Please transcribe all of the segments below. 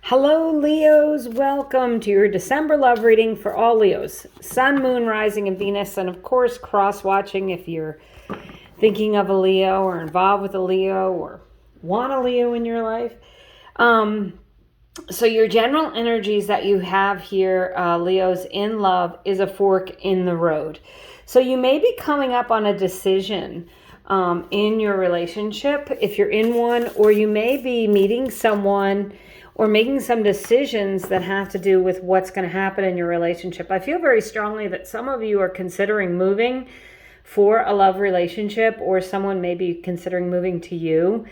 Hello, Leos. Welcome to your December love reading for all Leos. Sun, Moon, Rising, and Venus, and of course, cross-watching if you're thinking of a Leo or involved with a Leo or want a Leo in your life. So your general energies that you have here, Leos, in love is a fork in the road. So you may be coming up on a decision in your relationship if you're in one, or you may be meeting someone or making some decisions that have to do with what's going to happen in your relationship. I feel very strongly that some of you are considering moving for a love relationship, or someone may be considering moving to you.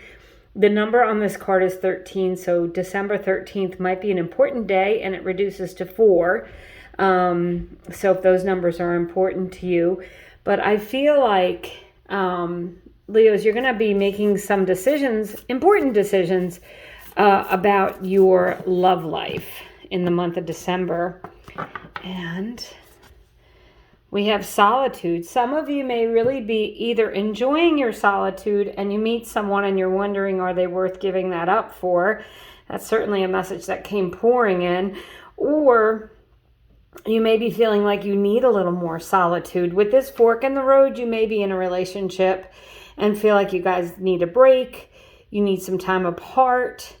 The number on this card is 13, so December 13th might be an important day, and it reduces to 4. So if those numbers are important to you. But I feel like, Leos, you're going to be making some decisions, important decisions, about your love life in the month of December. And we have solitude. Some of you may really be either enjoying your solitude and you meet someone and you're wondering, are they worth giving that up for? That's certainly a message that came pouring in. Or you may be feeling like you need a little more solitude. With this fork in the road, you may be in a relationship and feel like you guys need a break. You need some time apart.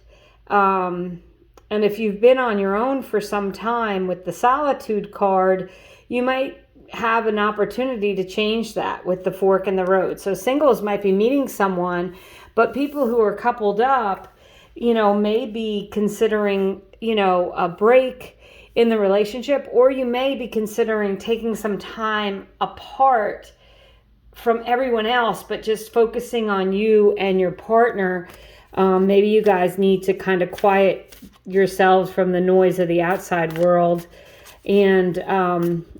And if you've been on your own for some time with the solitude card, you might have an opportunity to change that with the fork in the road. So singles might be meeting someone, but people who are coupled up, may be considering, a break in the relationship, or you may be considering taking some time apart from everyone else, but just focusing on you and your partner. Maybe you guys need to kind of quiet yourselves from the noise of the outside world and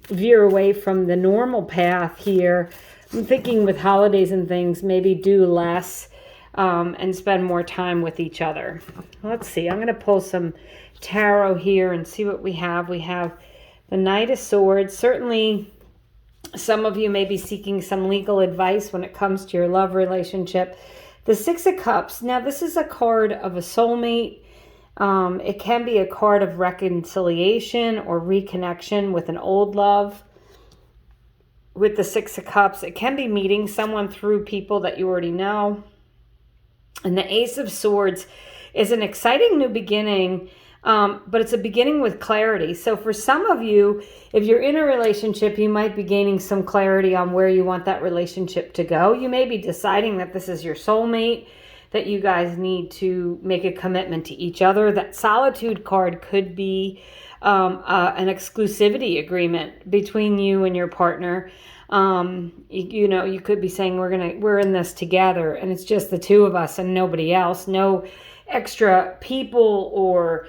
veer away from the normal path here. I'm thinking with holidays and things, maybe do less and spend more time with each other. Let's see. I'm going to pull some tarot here and see what we have. We have the Knight of Swords. Certainly, some of you may be seeking some legal advice when it comes to your love relationship. The Six of Cups. Now, this is a card of a soulmate. It can be a card of reconciliation or reconnection with an old love. With the Six of Cups, it can be meeting someone through people that you already know. And the Ace of Swords is an exciting new beginning, but it's a beginning with clarity. So for some of you, if you're in a relationship, you might be gaining some clarity on where you want that relationship to go. You may be deciding that this is your soulmate, that you guys need to make a commitment to each other. That Solitude card could be an exclusivity agreement between you and your partner. You could be saying we're in this together, and it's just the two of us and nobody else. No extra people or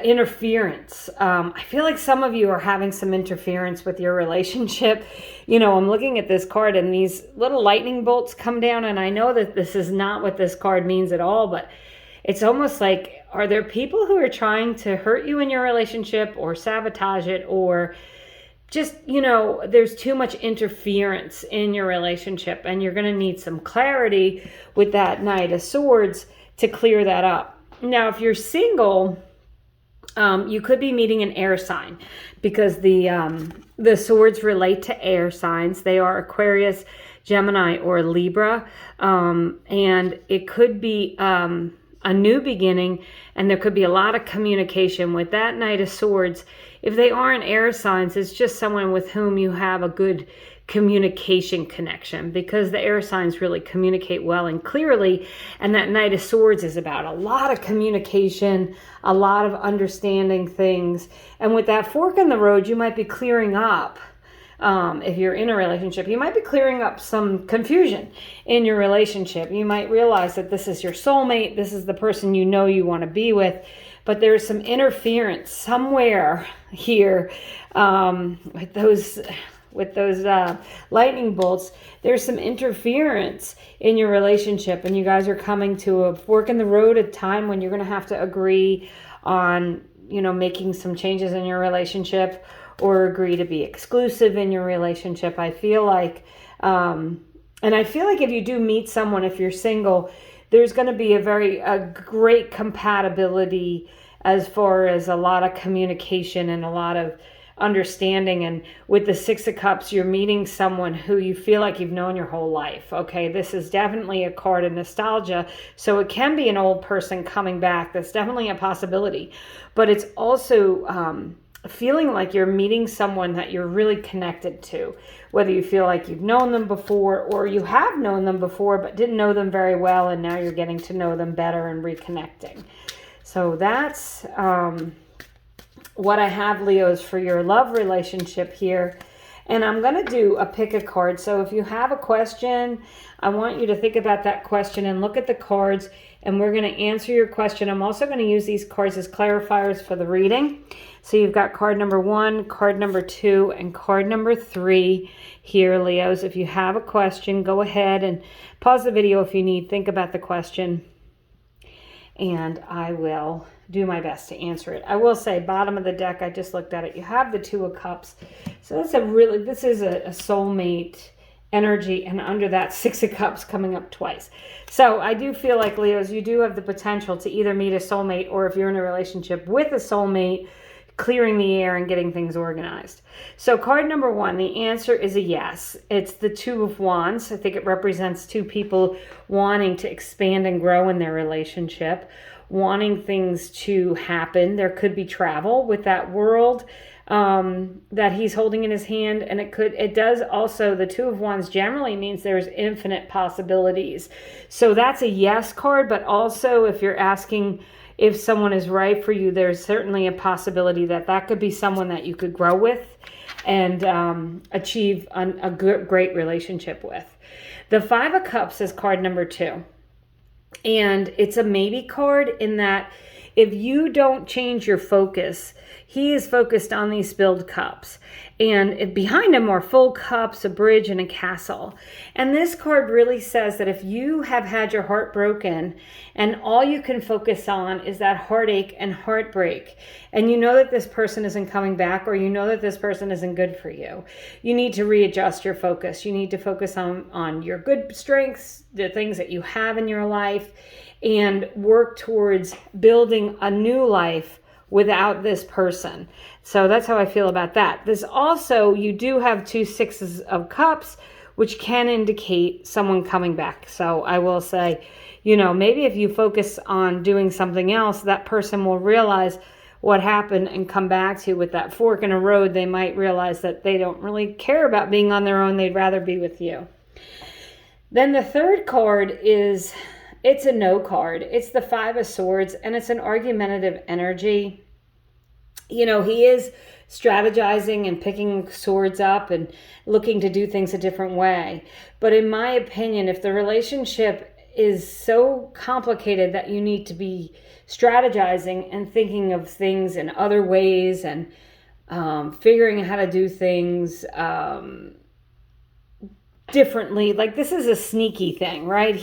interference. I feel like some of you are having some interference with your relationship. I'm looking at this card and these little lightning bolts come down, and I know that this is not what this card means at all, but it's almost like, are there people who are trying to hurt you in your relationship or sabotage it, or just, there's too much interference in your relationship, and you're going to need some clarity with that Knight of Swords to clear that up. Now, if you're single, you could be meeting an air sign, because the swords relate to air signs. They are Aquarius, Gemini, or Libra, and it could be a new beginning, and there could be a lot of communication with that Knight of Swords. If they aren't air signs, it's just someone with whom you have a good communication connection, because the air signs really communicate well and clearly, and that Knight of Swords is about a lot of communication, a lot of understanding things. And with that fork in the road, you might be clearing up, if you're in a relationship, you might be clearing up some confusion in your relationship. You might realize that this is your soulmate, this is the person you want to be with, but there's some interference somewhere here with those lightning bolts. There's some interference in your relationship, and you guys are coming to a fork in the road, a time when you're going to have to agree on, making some changes in your relationship, or agree to be exclusive in your relationship. I feel like, and I feel like if you do meet someone, if you're single, there's going to be a great compatibility as far as a lot of communication and a lot of understanding. And with the Six of Cups, you're meeting someone who you feel like you've known your whole life. Okay, this is definitely a card of nostalgia, so it can be an old person coming back. That's definitely a possibility, but it's also feeling like you're meeting someone that you're really connected to, whether you feel like you've known them before or you have known them before but didn't know them very well, and now you're getting to know them better and reconnecting. So that's what I have, Leos, for your love relationship here. And I'm going to do a pick a card. So if you have a question, I want you to think about that question and look at the cards, and we're going to answer your question. I'm also going to use these cards as clarifiers for the reading. So you've got card number 1, card number 2, and card number 3 here, Leos. If you have a question, go ahead and pause the video if you need. Think about the question, and I will do my best to answer it. I will say, bottom of the deck, I just looked at it, you have the Two of Cups. So that's this is a soulmate energy, and under that, Six of Cups coming up twice. So I do feel like, Leos, you do have the potential to either meet a soulmate, or if you're in a relationship with a soulmate, clearing the air and getting things organized. So card number 1, the answer is a yes. It's the Two of Wands. I think it represents two people wanting to expand and grow in their relationship, wanting things to happen. There could be travel with that world that he's holding in his hand, and it does also, the Two of Wands generally means there's infinite possibilities. So that's a yes card, but also if you're asking if someone is right for you, there's certainly a possibility that that could be someone that you could grow with and achieve a great relationship with. The Five of Cups is card number 2. And it's a maybe card in that if you don't change your focus, he is focused on these spilled cups. And behind him are full cups, a bridge, and a castle. And this card really says that if you have had your heart broken and all you can focus on is that heartache and heartbreak, and you know that this person isn't coming back, or you know that this person isn't good for you, you need to readjust your focus. You need to focus on your good strengths, the things that you have in your life, and work towards building a new life without this person. So that's how I feel about that. This also, you do have 2 Sixes of Cups, which can indicate someone coming back. So I will say, maybe if you focus on doing something else, that person will realize what happened and come back to you. With that fork in a road, they might realize that they don't really care about being on their own. They'd rather be with you. Then the third card it's a no card. It's the Five of Swords, and it's an argumentative energy. He is strategizing and picking swords up and looking to do things a different way. But in my opinion, if the relationship is so complicated that you need to be strategizing and thinking of things in other ways and figuring out how to do things differently, like this is a sneaky thing, right?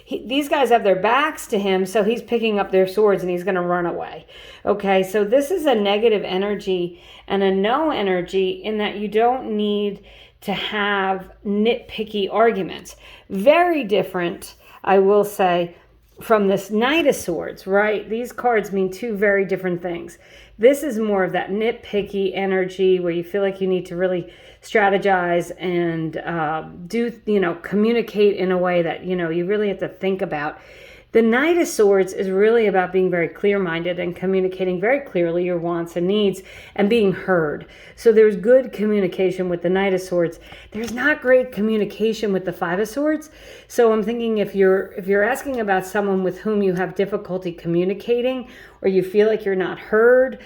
These guys have their backs to him, so he's picking up their swords and he's going to run away. Okay, so this is a negative energy and a no energy in that you don't need to have nitpicky arguments. Very different, I will say, from this Knight of Swords, right? These cards mean two very different things. This is more of that nitpicky energy where you feel like you need to really strategize and communicate in a way that, you really have to think about. The Knight of Swords is really about being very clear-minded and communicating very clearly your wants and needs and being heard. So there's good communication with the Knight of Swords. There's not great communication with the Five of Swords. So I'm thinking if you're asking about someone with whom you have difficulty communicating or you feel like you're not heard,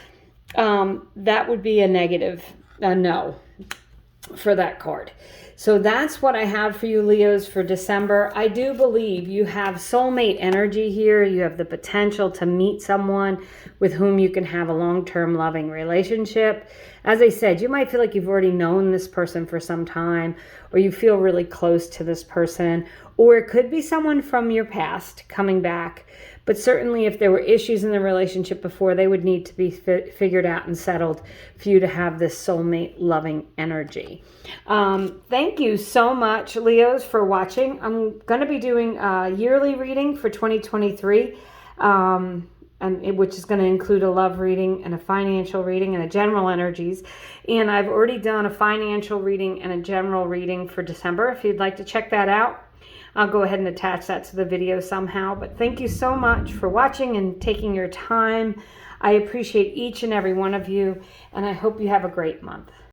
that would be a negative, a no for that card. So that's what I have for you, Leos, for December. I do believe you have soulmate energy here. You have the potential to meet someone with whom you can have a long-term loving relationship. As I said, you might feel like you've already known this person for some time, or you feel really close to this person, or it could be someone from your past coming back. But certainly if there were issues in the relationship before, they would need to be figured out and settled for you to have this soulmate loving energy. Thank you so much, Leos, for watching. I'm going to be doing a yearly reading for 2023. which is going to include a love reading and a financial reading and a general energies. And I've already done a financial reading and a general reading for December. If you'd like to check that out, I'll go ahead and attach that to the video somehow. But thank you so much for watching and taking your time. I appreciate each and every one of you, and I hope you have a great month.